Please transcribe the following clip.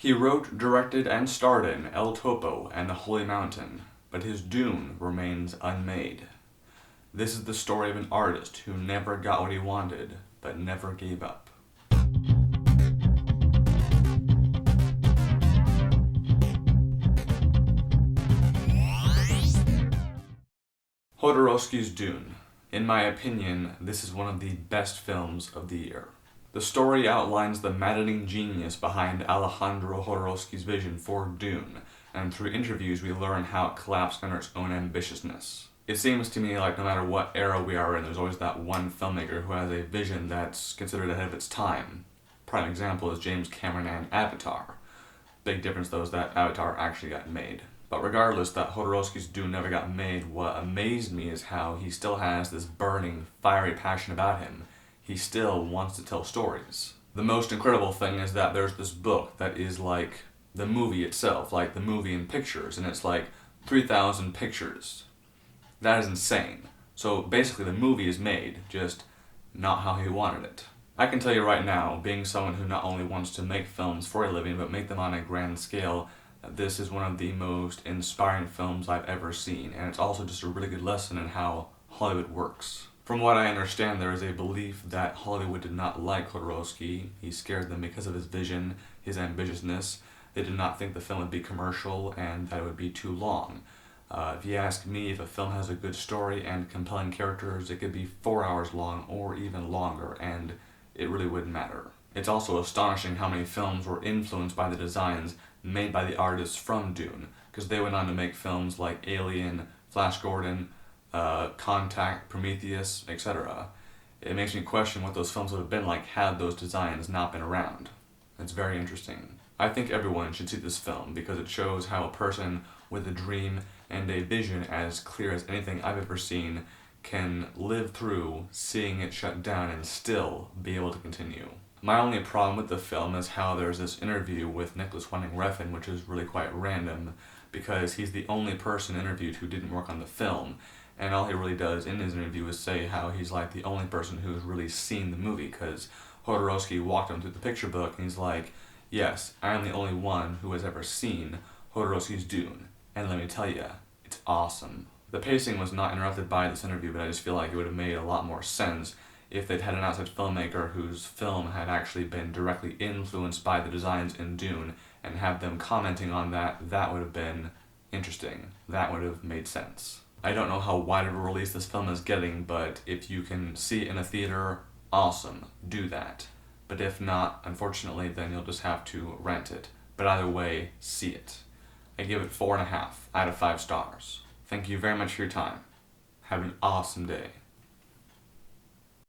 He wrote, directed, and starred in El Topo and The Holy Mountain, but his Dune remains unmade. This is the story of an artist who never got what he wanted, but never gave up. Jodorowsky's Dune. In my opinion, this is one of the best films of the year. The story outlines the maddening genius behind Alejandro Jodorowsky's vision for Dune, and through interviews we learn how it collapsed under its own ambitiousness. It seems to me like no matter what era we are in, there's always that one filmmaker who has a vision that's considered ahead of its time. Prime example is James Cameron and Avatar. Big difference though is that Avatar actually got made. But regardless that Jodorowsky's Dune never got made, what amazed me is how he still has this burning, fiery passion about him. He still wants to tell stories. The most incredible thing is that there's this book that is like the movie itself, like the movie in pictures, and it's like 3,000 pictures. That is insane. So basically the movie is made, just not how he wanted it. I can tell you right now, being someone who not only wants to make films for a living, but make them on a grand scale, this is one of the most inspiring films I've ever seen, and it's also just a really good lesson in how Hollywood works. From what I understand, there is a belief that Hollywood did not like Jodorowsky. He scared them because of his vision, his ambitiousness. They did not think the film would be commercial and that it would be too long. If you ask me, if a film has a good story and compelling characters, it could be 4 hours long or even longer, and it really wouldn't matter. It's also astonishing how many films were influenced by the designs made by the artists from Dune, because they went on to make films like Alien, Flash Gordon, Contact, Prometheus, etc. It makes me question what those films would have been like had those designs not been around. It's very interesting. I think everyone should see this film because it shows how a person with a dream and a vision as clear as anything I've ever seen can live through seeing it shut down and still be able to continue. My only problem with the film is how there's this interview with Nicholas Winding Refn, which is really quite random, because he's the only person interviewed who didn't work on the film, and all he really does in his interview is say how he's like the only person who's really seen the movie, because Jodorowsky walked him through the picture book, and he's like, yes, I am the only one who has ever seen Jodorowsky's Dune, and let me tell you, it's awesome. The pacing was not interrupted by this interview, but I just feel like it would have made a lot more sense if they'd had an outside filmmaker whose film had actually been directly influenced by the designs in Dune and have them commenting on that. That would have been interesting. That would have made sense. I don't know how wide of a release this film is getting, but if you can see it in a theater, awesome, do that. But if not, unfortunately, then you'll just have to rent it. But either way, see it. I give it 4.5 out of 5 stars. Thank you very much for your time. Have an awesome day.